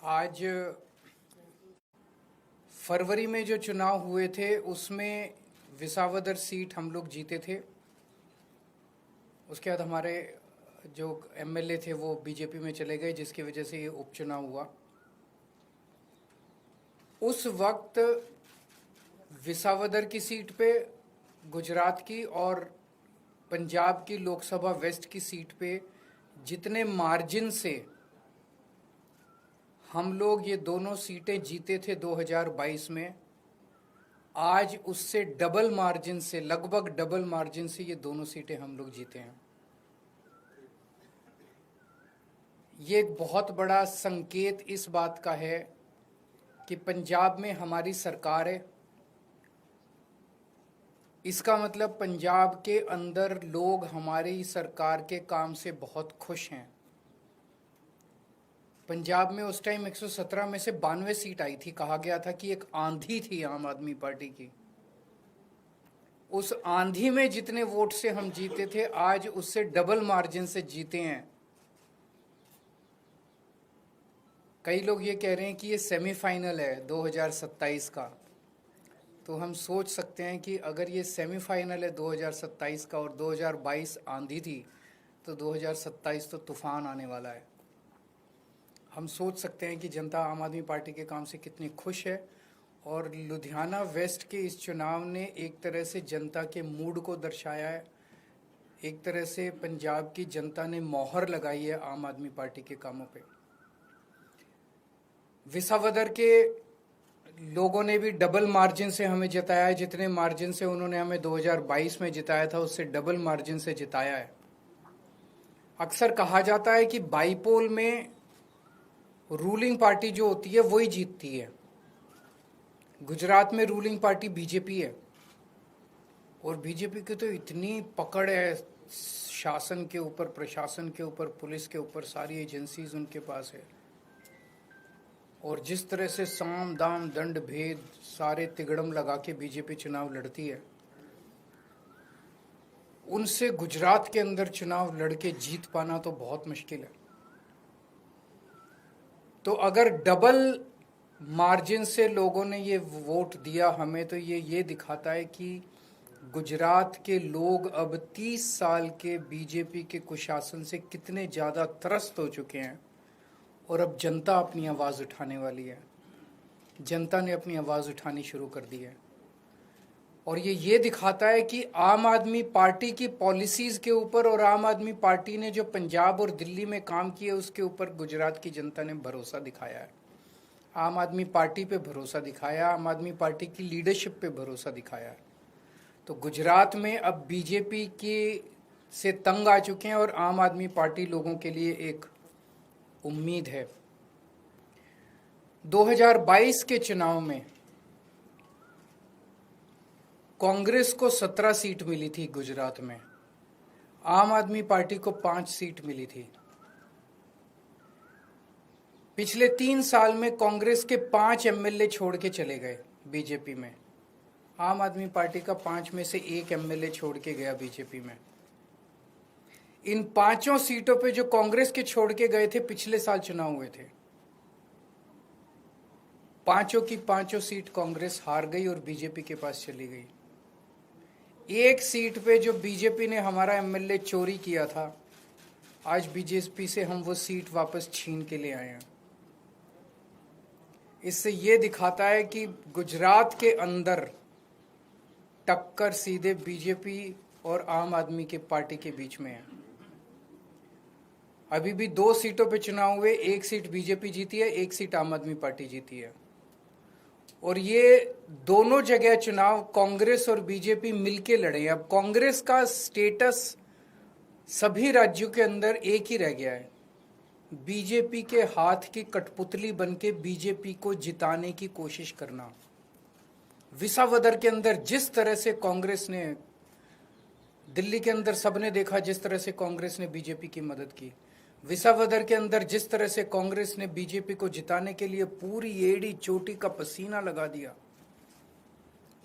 आज फरवरी में जो चुनाव हुए थे उसमें विसावदर सीट हम लोग जीते थे। उसके बाद हमारे जो एमएलए थे वो बीजेपी में चले गए, जिसकी वजह से ये उपचुनाव हुआ। उस वक्त विसावदर की सीट पे, गुजरात की और पंजाब की लोकसभा वेस्ट की सीट पे जितने मार्जिन से हम लोग ये दोनों सीटें जीते थे 2022 में, आज उससे डबल मार्जिन से, लगभग डबल मार्जिन से ये दोनों सीटें हम लोग जीते हैं। ये एक बहुत बड़ा संकेत इस बात का है कि पंजाब में हमारी सरकार है। इसका मतलब पंजाब के अंदर लोग हमारी सरकार के काम से बहुत खुश हैं। पंजाब में उस टाइम 117 में से 92 सीट आई थी। कहा गया था कि एक आंधी थी आम आदमी पार्टी की। उस आंधी में जितने वोट से हम जीते थे, आज उससे डबल मार्जिन से जीते हैं। कई लोग ये कह रहे हैं कि ये सेमीफाइनल है 2027 का। तो हम सोच सकते हैं कि अगर ये सेमीफाइनल है 2027 का और 2022 आंधी थी, तो 2027 तो तूफान आने वाला है। हम सोच सकते हैं कि जनता आम आदमी पार्टी के काम से कितनी खुश है। और लुधियाना वेस्ट के इस चुनाव ने एक तरह से जनता के मूड को दर्शाया है। एक तरह से पंजाब की जनता ने मोहर लगाई है आम आदमी पार्टी के कामों पे। विसावदर के लोगों ने भी डबल मार्जिन से हमें जिताया है। जितने मार्जिन से उन्होंने हमें 2022 में जिताया था, उससे डबल मार्जिन से जिताया है। अक्सर कहा जाता है कि बाईपोल में रूलिंग पार्टी जो होती है वही जीतती है। गुजरात में रूलिंग पार्टी बीजेपी है, और बीजेपी की तो इतनी पकड़ है शासन के ऊपर, प्रशासन के ऊपर, पुलिस के ऊपर, सारी एजेंसीज उनके पास है। और जिस तरह से साम दाम दंड भेद सारे तिगड़म लगा के बीजेपी चुनाव लड़ती है, उनसे गुजरात के अंदर चुनाव लड़के जीत पाना तो बहुत मुश्किल है। तो अगर डबल मार्जिन से लोगों ने ये वोट दिया हमें, तो ये दिखाता है कि गुजरात के लोग अब 30 साल के बीजेपी के कुशासन से कितने ज़्यादा त्रस्त हो चुके हैं। और अब जनता अपनी आवाज़ उठाने वाली है। जनता ने अपनी आवाज़ उठानी शुरू कर दी है। और ये दिखाता है कि आम आदमी पार्टी की पॉलिसीज़ के ऊपर और आम आदमी पार्टी ने जो पंजाब और दिल्ली में काम किए उसके ऊपर गुजरात की जनता ने भरोसा दिखाया है। आम आदमी पार्टी पे भरोसा दिखाया, आम आदमी पार्टी की लीडरशिप पे भरोसा दिखाया है। तो गुजरात में अब बीजेपी के से तंग आ चुके हैं और आम आदमी पार्टी लोगों के लिए एक उम्मीद है। 2022 के चुनाव में कांग्रेस को 17 सीट मिली थी गुजरात में, आम आदमी पार्टी को 5 सीट मिली थी। पिछले 3 साल में कांग्रेस के 5 एमएलए छोड़ के चले गए बीजेपी में। आम आदमी पार्टी का 5 में से 1 एमएलए छोड़ के गया बीजेपी में। इन 5 सीटों पे जो कांग्रेस के छोड़ के गए थे, पिछले साल चुनाव हुए थे, 5 की 5 सीट कांग्रेस हार गई और बीजेपी के पास चली गई। एक सीट पे जो बीजेपी ने हमारा एमएलए चोरी किया था, आज बीजेपी से हम वो सीट वापस छीन के ले आए हैं। इससे ये दिखाता है कि गुजरात के अंदर टक्कर सीधे बीजेपी और आम आदमी के पार्टी के बीच में है। अभी भी 2 सीटों पे चुनाव हुए, 1 सीट बीजेपी जीती है, 1 सीट आम आदमी पार्टी जीती है। और ये दोनों जगह चुनाव कांग्रेस और बीजेपी मिलके लड़े। अब कांग्रेस का स्टेटस सभी राज्यों के अंदर एक ही रह गया है, बीजेपी के हाथ की कठपुतली बनके बीजेपी को जिताने की कोशिश करना। विसावदर के अंदर जिस तरह से कांग्रेस ने, दिल्ली के अंदर सबने देखा जिस तरह से कांग्रेस ने बीजेपी की मदद की। विसावदर के अंदर जिस तरह से कांग्रेस ने बीजेपी को जिताने के लिए पूरी एड़ी चोटी का पसीना लगा दिया।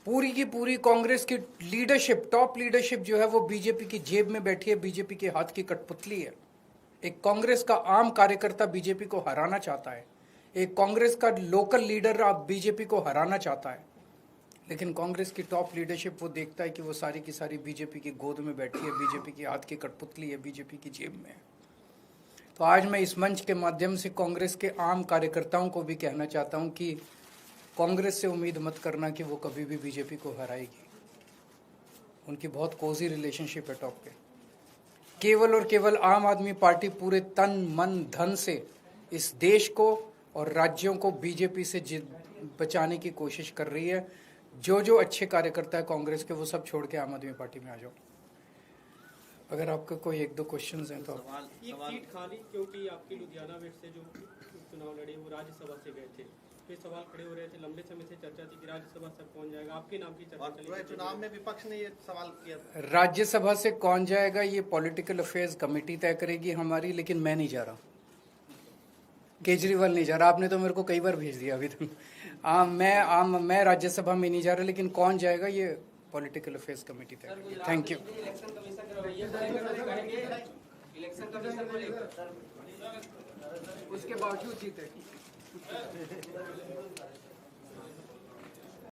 पूरी की पूरी कांग्रेस की लीडरशिप, टॉप लीडरशिप जो है वो बीजेपी की जेब में बैठी है, बीजेपी के हाथ की कठपुतली है। एक कांग्रेस का आम कार्यकर्ता बीजेपी को हराना चाहता है, एक कांग्रेस का लोकल लीडर अब बीजेपी को हराना चाहता है, लेकिन कांग्रेस की टॉप लीडरशिप वो देखता है कि वो सारी की सारी बीजेपी की गोद में बैठी है, बीजेपी की हाथ की कठपुतली है, बीजेपी की जेब में है। तो आज मैं इस मंच के माध्यम से कांग्रेस के आम कार्यकर्ताओं को भी कहना चाहता हूं कि कांग्रेस से उम्मीद मत करना कि वो कभी भी बीजेपी को हराएगी। उनकी बहुत कोजी रिलेशनशिप है टॉप पे। केवल और केवल आम आदमी पार्टी पूरे तन मन धन से इस देश को और राज्यों को बीजेपी से बचाने की कोशिश कर रही है। जो अच्छे कार्यकर्ता है कांग्रेस के वो सब छोड़ के आम आदमी पार्टी में आ जाओ। अगर आपका कोई एक दो क्वेश्चंस हैं तो एक सीट खाली, क्योंकि आपके लुधियाना वेस्ट से जो चुनाव लड़े वो राज्यसभा से गए थे, फिर सवाल खड़े हो रहे थे, लंबे समय से चर्चा थी कि राज्यसभा तक कौन जाएगा, आपके नाम की चर्चा चली। चुनाव में विपक्ष ने ये सवाल किया था। राज्यसभा से कौन जाएगा ये पॉलिटिकल अफेयर्स कमेटी तय करेगी हमारी, लेकिन मैं नहीं जा रहा, केजरीवाल नहीं जा रहा। आपने तो मेरे को कई बार भेज दिया अभी तक। मैं राज्यसभा में नहीं जा रहा, लेकिन कौन जाएगा ये पॉलिटिकल अफेयर्स कमेटी तय करेगी। Thank you. उसके बावजूद जीते